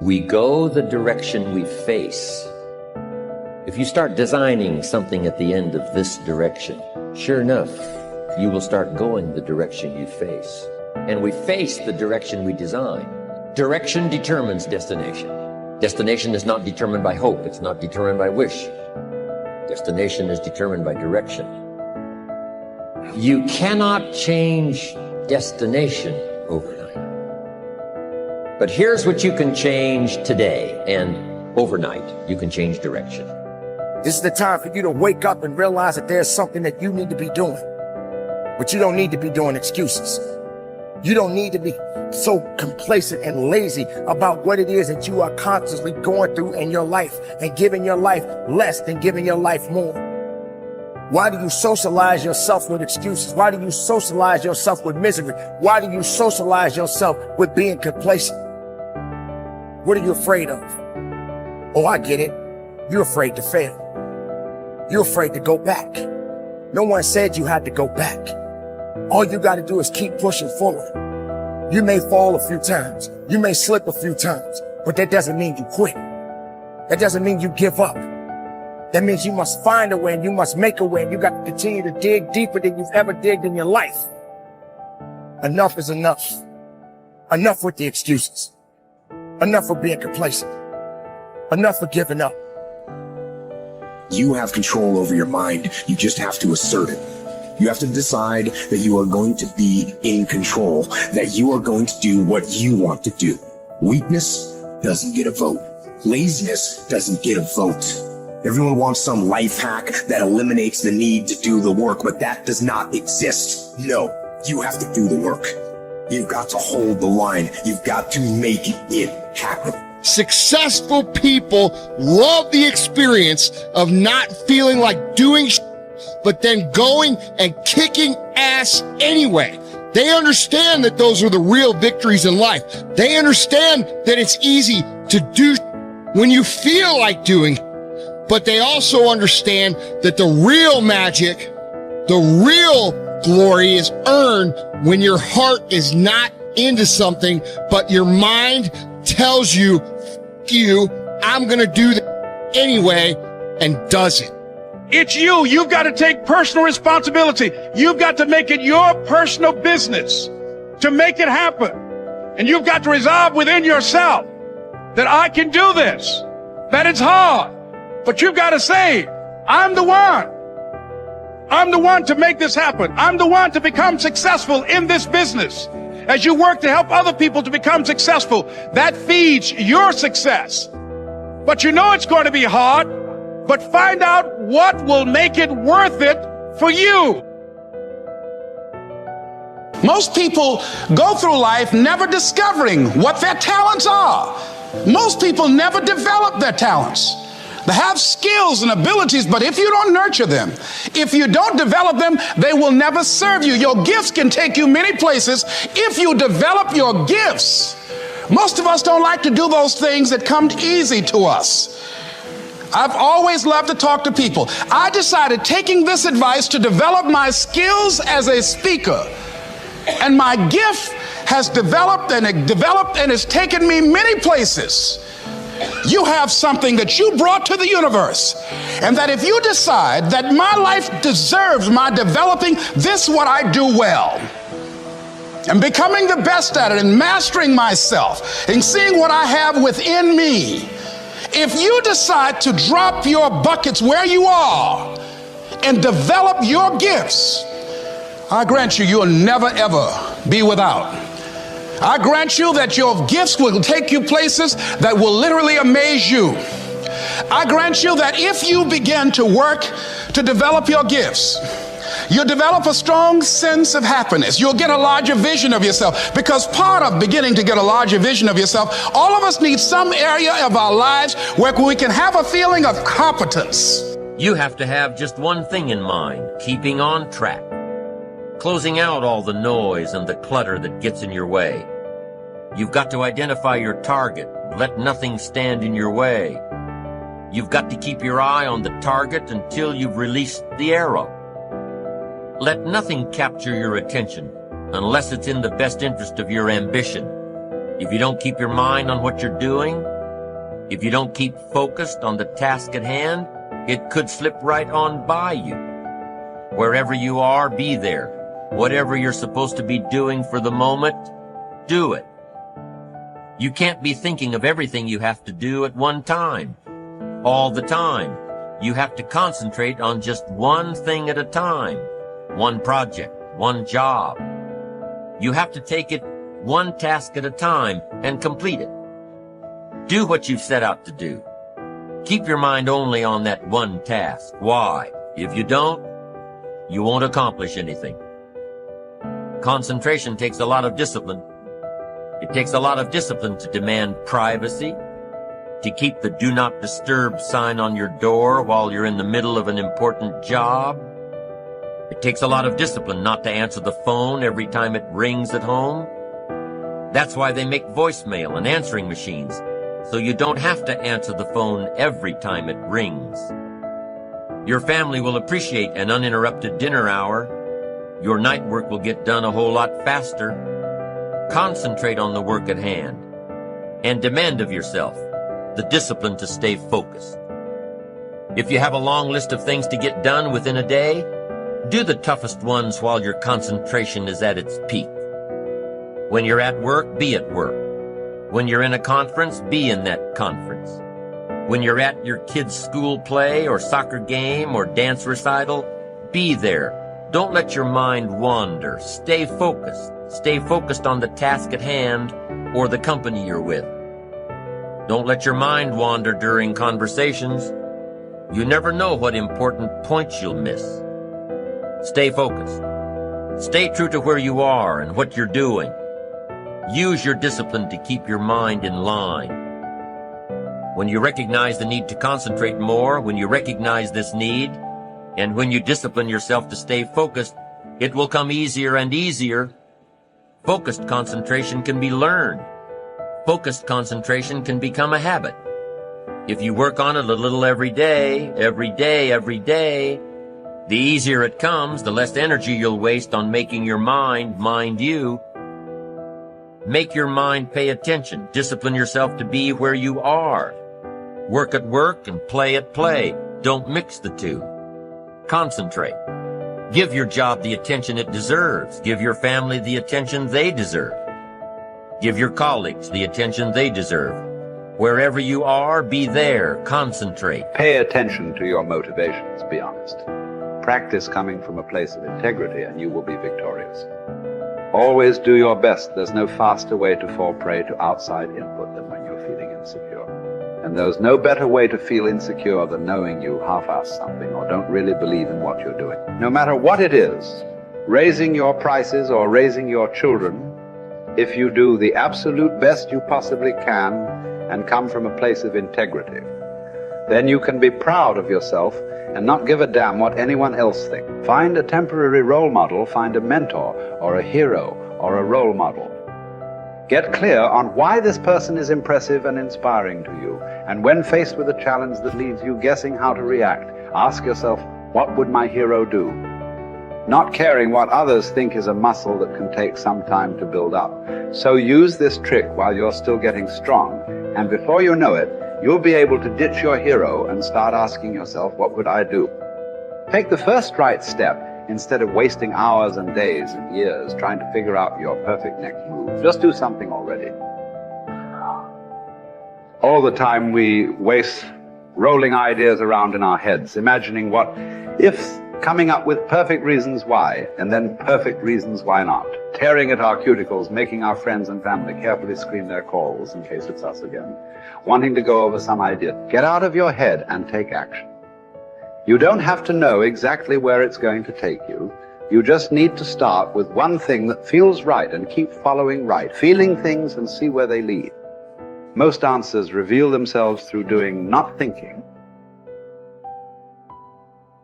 We go the direction we face. If you start designing something at the end of this direction, sure enough, you will start going the direction you face. And we face the direction we design. Direction determines destination. Destination is not determined by hope. It's not determined by wish. Destination is determined by direction. You cannot change destination overnight. But here's what you can change today, and overnight, you can change direction. This is the time for you to wake up and realize that there's something that you need to be doing. But you don't need to be doing excuses. You don't need to be so complacent and lazy about what it is that you are constantly going through in your life and giving your life less than giving your life more. Why do you socialize yourself with excuses? Why do you socialize yourself with misery? Why do you socialize yourself with being complacent? What are you afraid of? Oh, I get it. You're afraid to fail. You're afraid to go back. No one said you had to go back. All you got to do is keep pushing forward. You may fall a few times. You may slip a few times, but that doesn't mean you quit. That doesn't mean you give up. That means you must find a way and you must make a way. And you got to continue to dig deeper than you've ever digged in your life. Enough is enough. Enough with the excuses. Enough for being complacent. Enough for giving up. You have control over your mind. You just have to assert it. You have to decide that you are going to be in control, that you are going to do what you want to do. Weakness doesn't get a vote. Laziness doesn't get a vote. Everyone wants some life hack that eliminates the need to do the work, but that does not exist. No, you have to do the work. You've got to hold the line. You've got to make it happen. Successful people love the experience of not feeling like doing but then going and kicking ass anyway. They understand that those are the real victories in life. They understand that it's easy to do when you feel like doing, but they also understand that the real magic, the real glory is earned when your heart is not into something, but your mind tells you, I'm going to do that anyway, and does it. It's you. You've got to take personal responsibility. You've got to make it your personal business to make it happen. And you've got to resolve within yourself that I can do this, that it's hard, but you've got to say, I'm the one. I'm the one to make this happen. I'm the one to become successful in this business. As you work to help other people to become successful, that feeds your success. But you know it's going to be hard, but find out what will make it worth it for you. Most people go through life never discovering what their talents are. Most people never develop their talents. They have skills and abilities, but if you don't nurture them, if you don't develop them, they will never serve you. Your gifts can take you many places if you develop your gifts. Most of us don't like to do those things that come easy to us. I've always loved to talk to people. I decided, taking this advice, to develop my skills as a speaker. And my gift has developed and it's taken me many places. You have something that you brought to the universe, and that if you decide that my life deserves my developing this, what I do well, and becoming the best at it, and mastering myself, and seeing what I have within me, if you decide to drop your buckets where you are and develop your gifts, I grant you, you'll never ever be without. I grant you that your gifts will take you places that will literally amaze you. I grant you that if you begin to work to develop your gifts, you'll develop a strong sense of happiness. You'll get a larger vision of yourself, because part of beginning to get a larger vision of yourself, all of us need some area of our lives where we can have a feeling of competence. You have to have just one thing in mind: keeping on track. Closing out all the noise and the clutter that gets in your way. You've got to identify your target. Let nothing stand in your way. You've got to keep your eye on the target until you've released the arrow. Let nothing capture your attention unless it's in the best interest of your ambition. If you don't keep your mind on what you're doing, if you don't keep focused on the task at hand, it could slip right on by you. Wherever you are, be there. Whatever you're supposed to be doing for the moment, do it. You can't be thinking of everything you have to do at one time, all the time. You have to concentrate on just one thing at a time, one project, one job. You have to take it one task at a time and complete it. Do what you've set out to do. Keep your mind only on that one task. Why? If you don't, you won't accomplish anything. Concentration takes a lot of discipline. It takes a lot of discipline to demand privacy, to keep the do not disturb sign on your door while you're in the middle of an important job. It takes a lot of discipline not to answer the phone every time it rings at home. That's why they make voicemail and answering machines, so you don't have to answer the phone every time it rings. Your family will appreciate an uninterrupted dinner hour. Your night work will get done a whole lot faster. Concentrate on the work at hand and demand of yourself the discipline to stay focused. If you have a long list of things to get done within a day, do the toughest ones while your concentration is at its peak. When you're at work, be at work. When you're in a conference, be in that conference. When you're at your kid's school play or soccer game or dance recital, be there. Don't let your mind wander. Stay focused. Stay focused on the task at hand or the company you're with. Don't let your mind wander during conversations. You never know what important points you'll miss. Stay focused. Stay true to where you are and what you're doing. Use your discipline to keep your mind in line. When you recognize the need to concentrate more, when you recognize this need, and when you discipline yourself to stay focused, it will come easier and easier. Focused concentration can be learned. Focused concentration can become a habit. If you work on it a little every day, the easier it comes, the less energy you'll waste on making your mind you. Make your mind pay attention. Discipline yourself to be where you are. Work at work and play at play. Don't mix the two. Concentrate. Give your job the attention it deserves. Give your family the attention they deserve. Give your colleagues the attention they deserve. Wherever you are, be there. Concentrate. Pay attention to your motivations, be honest. Practice coming from a place of integrity and you will be victorious. Always do your best. There's no faster way to fall prey to outside input than when you're feeling insecure. And there's no better way to feel insecure than knowing you half-assed something or don't really believe in what you're doing. No matter what it is, raising your prices or raising your children, if you do the absolute best you possibly can and come from a place of integrity, then you can be proud of yourself and not give a damn what anyone else thinks. Find a temporary role model, find a mentor or a hero or a role model. Get clear on why this person is impressive and inspiring to you. And when faced with a challenge that leaves you guessing how to react, ask yourself, what would my hero do? Not caring what others think is a muscle that can take some time to build up. So use this trick while you're still getting strong, and before you know it, you'll be able to ditch your hero and start asking yourself, what would I do? Take the first right step instead of wasting hours and days and years trying to figure out your perfect next move. Just do something already. All the time we waste rolling ideas around in our heads, imagining what if, coming up with perfect reasons why, and then perfect reasons why not. Tearing at our cuticles, making our friends and family carefully screen their calls in case it's us again. Wanting to go over some idea. Get out of your head and take action. You don't have to know exactly where it's going to take you. You just need to start with one thing that feels right and keep following right, feeling things and see where they lead. Most answers reveal themselves through doing, not thinking.